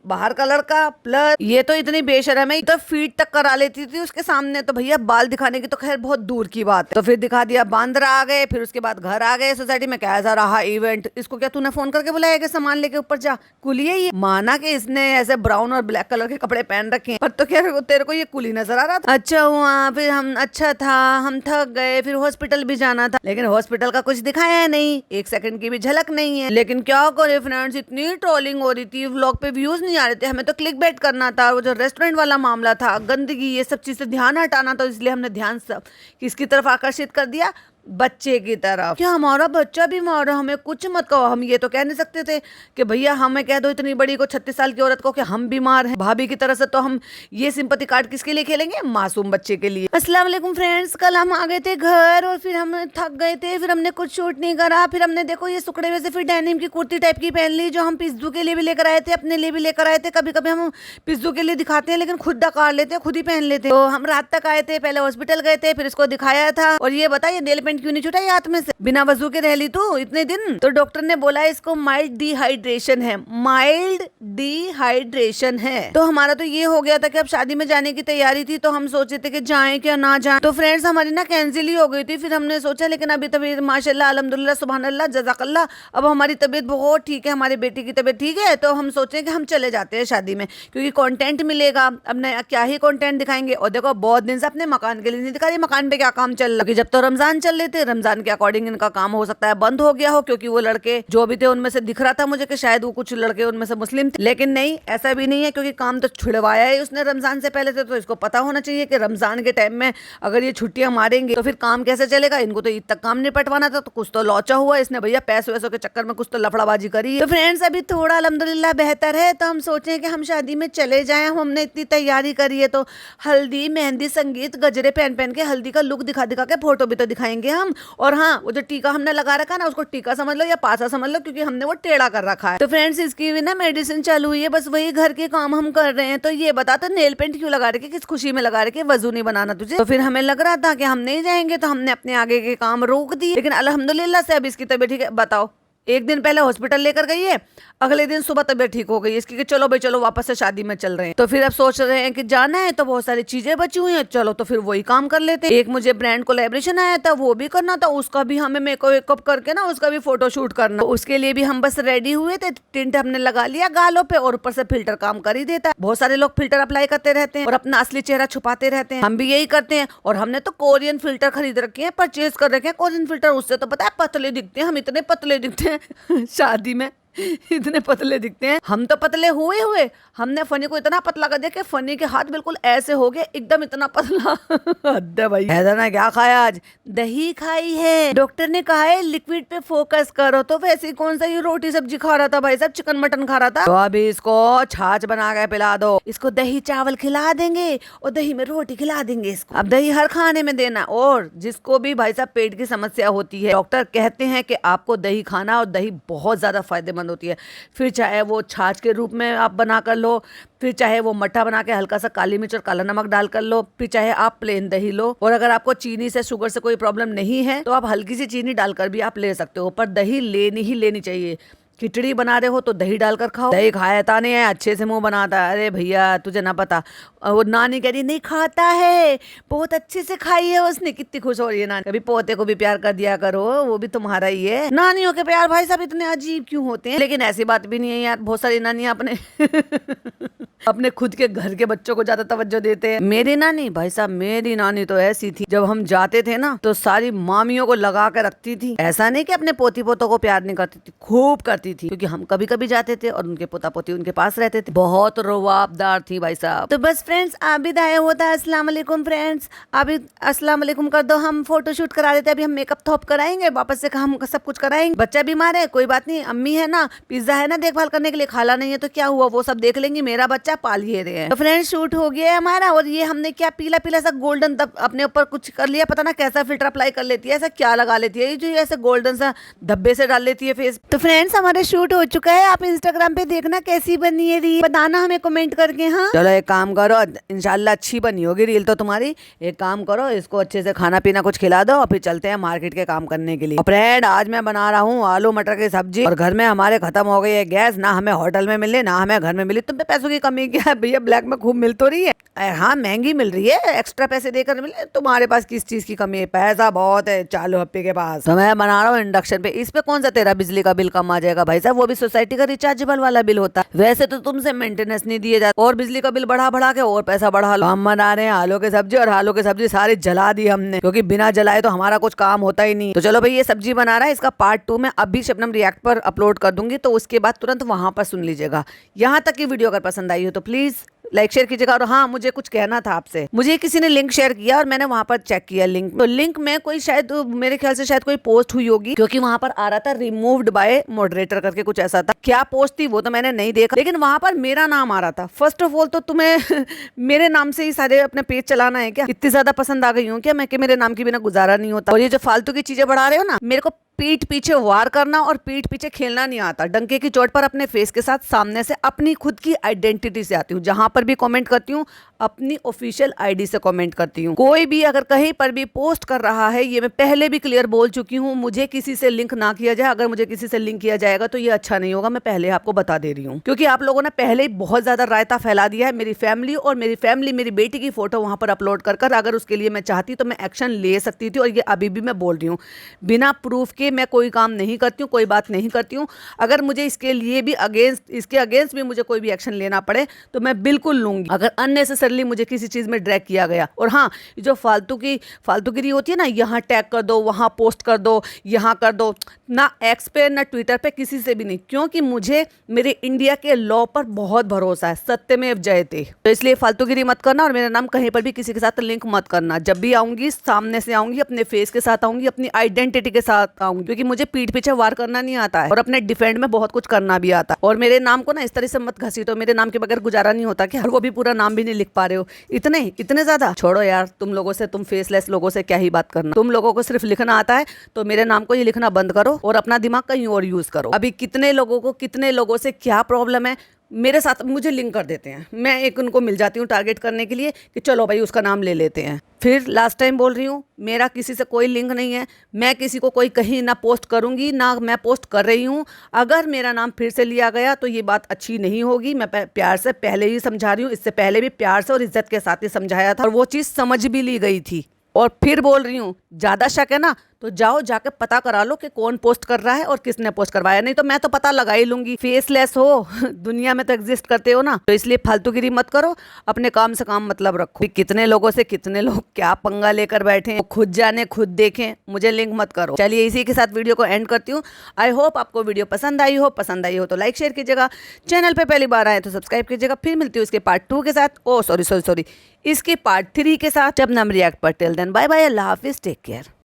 बाहर का लड़का प्लस ये तो इतनी बेशरम है, तो फीट तक करा लेती थी उसके सामने, तो भैया बाल दिखाने की तो खैर बहुत दूर की बात है। तो फिर दिखा दिया, बांद्रा आ गए, फिर उसके बाद घर आ गए सोसाइटी में, कैसा रहा इवेंट, इसको क्या तूने फोन करके बुलाया कि सामान लेके ऊपर जा, कुली है ये, माना कि इसने ऐसे ब्राउन और ब्लैक कलर के कपड़े पहन रखे हैं, पर तो क्या तेरे को ये कुली नजर आ रहा था। अच्छा हुआ फिर हम, अच्छा था हम थक गए, फिर हॉस्पिटल भी जाना था, लेकिन हॉस्पिटल का कुछ दिखाया नहीं, 1 सेकंड की भी झलक नहीं है। लेकिन क्या करे फ्रेंड्स, इतनी ट्रोलिंग हो रही थी, व्लॉग पे व्यूज नहीं आ रहे थे, हमें तो क्लिक बेट करना था, वो जो रेस्टोरेंट वाला मामला था, गंदगी, ये सब चीज से ध्यान हटाना था, इसलिए हमने ध्यान सब किसकी तरफ आकर्षित कर दिया, बच्चे की तरफ। क्या हमारा बच्चा बीमार है, हमें कुछ मत कहो, हम ये तो कह नहीं सकते थे कि भैया हमें कह दो इतनी बड़ी को, 36 साल की औरत को कि हम बीमार हैं भाभी की तरह से, तो हम ये सिंपैथी कार्ड किसके लिए खेलेंगे, मासूम बच्चे के लिए। अस्सलाम वालेकुम फ्रेंड्स, कल हम आ गए थे घर और फिर हम थक गए थे, फिर हमने कुछ शूट नहीं करा, फिर हमने देखो ये सुकड़े वैसे फिर डेनिम की कुर्ती टाइप की पहन ली, जो हम पिज्जू के लिए भी लेकर आए थे, अपने लिए भी लेकर आए थे। कभी कभी हम पिज्जू के लिए दिखाते हैं लेकिन खुद डकार लेते हैं, खुद ही पहन लेते हैं। तो हम रात तक आए थे, पहले हॉस्पिटल गए थे, फिर इसको दिखाया था। और ये बताइए नेल पेंट क्यों नहीं छूटा ये हाथ में से, बिना वजू के रह ली तू इतने दिन। तो डॉक्टर ने बोला इसको माइल्ड डिहाइड्रेशन है, माइल्ड डिहाइड्रेशन है। तो हमारा तो ये हो गया था कि अब शादी में जाने की तैयारी थी, तो हम सोचे थे कि जाएं क्या ना जाएं। तो फ्रेंड्स हमारी ना कैंसिल ही हो गई थी, फिर हमने सोचा लेकिन अभी तबीयत माशाल्लाह अल्हम्दुलिल्लाह सुभान अल्लाह जज़ाकल्लाह, अब हमारी तबीयत बहुत ठीक है, हमारे बेटी की तबीयत ठीक है, तो हम सोचे कि हम चले जाते हैं शादी में, क्योंकि कंटेंट मिलेगा। अब नया क्या ही कंटेंट दिखाएंगे, और देखो बहुत दिन से अपने मकान के लिए नहीं दिखा रही, मकान पे क्या काम चल रहा है, जब तो रमजान चल रहे थे, रमजान के अकॉर्डिंग इनका काम हो सकता है बंद हो गया हो, क्योंकि वो लड़के जो भी थे उनमें से दिख रहा था मुझे कि शायद वो कुछ लड़के उनमें से मुस्लिम थे, लेकिन नहीं ऐसा भी नहीं है, क्योंकि काम तो छुड़वाया है उसने रमजान से पहले से। तो इसको पता होना चाहिए कि रमजान के टाइम में अगर ये छुट्टियां मारेंगे तो फिर काम कैसे चलेगा, इनको तो ईद तक काम निपटवाना था, तो कुछ तो लौचा हुआ इसने भैया, पैसों वैसों के चक्कर में कुछ तो लफड़ाबाजी करी। तो फ्रेंड्स अभी थोड़ा अल्हम्दुलिल्लाह बेहतर है, तो हम सोचे कि हम शादी में चले जाएं, हमने इतनी तैयारी करी है, तो हल्दी मेहंदी संगीत गजरे पहन पहन के हल्दी का लुक दिखा दिखा के फोटो भी तो दिखाएंगे हम। और हाँ, वो जो टीका हमने लगा रखा ना, उसको टीका समझ लो या पासा समझ लो, क्योंकि हमने वो टेढ़ा कर रखा है। तो फ्रेंड्स इसकी भी ना मेडिसिन चालू हुई है, बस वही घर के काम हम कर रहे हैं। तो ये बता, तो नेल पेंट क्यों लगा रखे, किस खुशी में लगा रखे, वजू नहीं बनाना तुझे? तो फिर हमें लग रहा था कि हम नहीं जाएंगे, तो हमने अपने आगे के काम रोक दिए, लेकिन अल्हम्दुलिल्लाह से अब इसकी तबीयत ठीक है। बताओ, एक दिन पहले हॉस्पिटल लेकर गई है, अगले दिन सुबह तबीयत ठीक हो गई इसकी कि चलो भाई चलो वापस से शादी में चल रहे हैं। तो फिर अब सोच रहे हैं कि जाना है, तो बहुत सारी चीजें बची हुई हैं, चलो तो फिर वही काम कर लेते हैं। एक मुझे ब्रांड कोलैबोरेशन आया था, वो भी करना था, उसका भी हमें मेकअप करके ना उसका भी फोटो शूट करना, तो उसके लिए भी हम बस रेडी हुए थे, टिंट हमने लगा लिया गालों पे, और ऊपर से फिल्टर काम कर ही देता है। बहुत सारे लोग फिल्टर अप्लाई करते रहते हैं और अपना असली चेहरा छुपाते रहते हैं, हम भी यही करते हैं। और हमने तो कोरियन फिल्टर खरीद रखे हैं, परचेज कर रखे हैं कोरियन फिल्टर, उससे तो पता है पतले दिखते हैं हम, इतने पतले दिखते हैं शादी में इतने पतले दिखते हैं। हम तो पतले हुए हमने फनी को इतना पतला कर दिया कि फनी के हाथ बिल्कुल ऐसे हो गए एकदम, इतना पतला हद है भाई। हैदर ने क्या खाया आज? दही खाई है, डॉक्टर ने कहा है लिक्विड पे फोकस करो, तो वैसे कौन सा ये रोटी सब्जी खा रहा था भाई साहब, चिकन मटन खा रहा था। तो अभी इसको छाछ बना के पिला दो, इसको दही चावल खिला देंगे और दही में रोटी खिला देंगे इसको। अब दही हर खाने में देना। और जिसको भी भाई साहब पेट की समस्या होती है, डॉक्टर कहते हैं कि आपको दही खाना, और दही बहुत ज्यादा फायदेमंद होती है। फिर चाहे वो छाछ के रूप में आप बना कर लो, फिर चाहे वो मट्ठा बना के हल्का सा काली मिर्च और काला नमक डाल कर लो, फिर चाहे आप प्लेन दही लो। और अगर आपको चीनी से शुगर से कोई प्रॉब्लम नहीं है तो आप हल्की सी चीनी डालकर भी आप ले सकते हो, पर दही लेनी ही लेनी चाहिए। खिचड़ी बना रहे हो तो दही डालकर खाओ। दही खाया था नहीं है, अच्छे से मुंह बनाता है। अरे भैया तुझे ना पता, वो नानी कह रही नहीं खाता है, बहुत अच्छे से खाई है उसने, कितनी खुश हो रही है नानी। कभी पोते को भी प्यार कर दिया करो, वो भी तुम्हारा ही है। नानियों के प्यार भाई साहब इतने अजीब क्यों होते हैं? लेकिन ऐसी बात भी नहीं है यार, बहुत सारी नानियां अपने अपने खुद के घर के बच्चों को ज्यादा तवज्जो देते हैं। मेरी नानी भाई साहब, मेरी नानी तो ऐसी थी, जब हम जाते थे ना तो सारी मामियों को लगा के रखती थी। ऐसा नहीं कि अपने पोती पोतों को प्यार नहीं करती थी, खूब करती थी, क्योंकि हम कभी कभी जाते थे और उनके पोता पोती उनके पास रहते थे। बहुत रवाबदार थी भाई साहब। तो बस फ्रेंड्स आप भी दाया होता है अस्सलाम वालेकुम फ्रेंड्स, आप भी अस्सलाम वालेकुम कर दो। हम फोटो शूट करा देते, अभी हम मेकअप थॉप कराएंगे, वापस से हम सब कुछ कराएंगे। बच्चा बीमार है कोई बात नहीं, अम्मी है ना, पिज्जा है ना देखभाल करने के लिए, खाला नहीं है तो क्या हुआ, वो सब देख लेंगी। मेरा बच्चा बच्चा पाल ही रहे हैं। तो फ्रेंड्स शूट हो गया है हमारा, और ये हमने क्या पीला पीला सा गोल्डन अपने ऊपर कुछ कर लिया, पता ना कैसा फिल्टर अप्लाई कर लेती है, ऐसा क्या लगा लेती है, ये जो ऐसे गोल्डन सा धब्बे से डाल लेती है फेस। तो फ्रेंड्स हमारे शूट हो चुका है, आप इंस्टाग्राम पे देखना कैसी बनी है रील, बताना हमें कमेंट करके। हाँ चलो एक काम करो, इंशाल्लाह अच्छी बनी होगी रील तो तुम्हारी। एक काम करो, इसको अच्छे से खाना पीना कुछ खिला दो और फिर चलते हैं मार्केट के काम करने के लिए। फ्रेंड आज मैं बना रहा हूँ आलू मटर की सब्जी, और घर में हमारे खत्म हो गई है गैस, ना हमें होटल में मिले ना हमें घर में मिली। तुम पे पैसों की कमी क्या है भैया, ब्लैक में खूब मिल तो रही है। हाँ महंगी मिल रही है, एक्स्ट्रा पैसे देकर मिले। तुम्हारे पास किस चीज की कमी है, पैसा बहुत है चालू हप्पे के पास। तो मैं बना रहा हूँ इंडक्शन पे, इस पे कौन सा तेरा बिजली का बिल कम आ जाएगा भाई साहब, वो भी सोसाइटी का रिचार्जेबल वाला बिल होता है। वैसे तो तुमसे मेंटेनेंस नहीं दिए जाते, और बिजली का बिल बढ़ा बढ़ा के और पैसा बढ़ा लो। हम बना रहे हैं आलू की सब्जी, और आलू की सब्जी सारी जला दी हमने, क्योंकि बिना जलाए तो हमारा कुछ काम होता ही नहीं। तो चलो भाई ये सब्जी बना रहा है, इसका पार्ट 2 में अभी शबनम रिएक्ट पर अपलोड कर दूंगी, तो उसके बाद तुरंत वहां पर सुन लीजिएगा। यहाँ तक की वीडियो अगर पसंद आई हो तो प्लीज लाइक शेयर कीजिएगा। और हाँ मुझे कुछ कहना था आपसे, मुझे किसी ने लिंक शेयर किया और मैंने वहां पर चेक किया लिंक, तो लिंक में कोई शायद मेरे ख्याल से शायद कोई पोस्ट हुई होगी, क्योंकि वहां पर आ रहा था रिमूव्ड बाय मॉडरेटर करके कुछ ऐसा था। क्या पोस्ट थी वो तो मैंने नहीं देखा, लेकिन वहां पर मेरा नाम आ रहा था। फर्स्ट ऑफ ऑल तो तुम्हें मेरे नाम से ही सारे अपने पेज चलाना है क्या? इतनी ज्यादा पसंद आ गई हूँ क्या मैं कि मेरे नाम के बिना गुजारा नहीं होता। और ये जो फालतू की चीजें बढ़ा रहे हो ना, मेरे को पीठ पीछे वार करना और पीठ पीछे खेलना नहीं आता। डंके की चोट पर अपने फेस के साथ सामने से अपनी खुद की आइडेंटिटी से आती हूँ। जहां पर भी कमेंट करती हूँ अपनी ऑफिशियल आईडी से कमेंट करती हूँ। कोई भी अगर कहीं पर भी पोस्ट कर रहा है, ये मैं पहले भी क्लियर बोल चुकी हूँ, मुझे किसी से लिंक ना किया जाए। अगर मुझे किसी से लिंक किया जाएगा तो ये अच्छा नहीं होगा, मैं पहले आपको बता दे रही हूँ, क्योंकि आप लोगों ने पहले ही बहुत ज्यादा रायता फैला दिया है। मेरी फैमिली मेरी बेटी की फोटो वहां पर अपलोड कर अगर उसके लिए मैं चाहती तो मैं एक्शन ले सकती थी, और ये अभी भी मैं बोल रही हूँ, बिना प्रूफ के मैं कोई काम नहीं करती हूँ, कोई बात नहीं करती हूँ। अगर मुझे इसके लिए भी इसके अगेंस्ट भी मुझे कोई भी एक्शन लेना पड़े तो मैं बिल्कुल लूंगी, अगर अननेसेसरली मुझे किसी चीज में ड्रैग किया गया। और हाँ जो फालतूगिरी होती है ना, यहाँ टैग कर दो, वहां पोस्ट कर दो, यहाँ कर दो, ना एक्स पे ना ट्विटर पे किसी से भी नहीं, क्योंकि मुझे मेरे इंडिया के लॉ पर बहुत भरोसा है, सत्यमेव जयते। तो इसलिए फालतूगिरी मत करना, और मेरा नाम कहीं पर भी किसी के साथ लिंक मत करना। जब भी आऊंगी सामने से आऊंगी, अपने फेस के साथ आऊंगी, अपनी आइडेंटिटी के साथ आऊंगी, क्योंकि मुझे पीठ पीछे वार करना नहीं आता है, और अपने डिफेंड में बहुत कुछ करना भी आता है। और मेरे नाम को ना इस तरह से मत घसीटो, मेरे नाम के बगैर गुजारा नहीं होता क्या? वो भी पूरा नाम भी नहीं लिख पा रहे हो, इतने ज्यादा। छोड़ो यार, तुम फेसलेस लोगों से क्या ही बात करना। तुम लोगों को सिर्फ लिखना आता है, तो मेरे नाम को ये लिखना बंद करो और अपना दिमाग कहीं और यूज करो। अभी कितने लोगों से क्या प्रॉब्लम है, मेरे साथ मुझे लिंक कर देते हैं, मैं एक उनको मिल जाती हूँ टारगेट करने के लिए कि चलो भाई उसका नाम ले लेते हैं। फिर लास्ट टाइम बोल रही हूँ, मेरा किसी से कोई लिंक नहीं है, मैं किसी को कोई कहीं ना पोस्ट करूंगी ना मैं पोस्ट कर रही हूँ। अगर मेरा नाम फिर से लिया गया तो ये बात अच्छी नहीं होगी। मैं प्यार से पहले ही समझा रही हूँ, इससे पहले भी प्यार से और इज्जत के साथ ही समझाया था, और वो चीज़ समझ भी ली गई थी। और फिर बोल रही हूँ, ज़्यादा शक है ना तो जाओ जाके पता करा लो कि कौन पोस्ट कर रहा है और किसने पोस्ट करवाया, नहीं तो मैं तो पता लगा ही लूंगी। फेसलेस हो दुनिया में तो एग्जिस्ट करते हो ना, तो इसलिए फालतूगिरी मत करो, अपने काम से काम मतलब रखो। कितने लोगों से कितने लोग क्या पंगा लेकर बैठे हैं, खुद जाने खुद देखें, मुझे लिंक मत करो। चलिए इसी के साथ वीडियो को एंड करती हूँ। आई होप आपको वीडियो पसंद आई हो तो लाइक शेयर कीजिएगा, चैनल पे पहली बार आए तो सब्सक्राइब कीजिएगा। फिर मिलती हूँ इसके पार्ट 2 के साथ, सॉरी इसके पार्ट 3 के साथ, शबनम रिएक्ट पर। टिल देन बाय बाय, अल्लाह हाफिज, टेक केयर।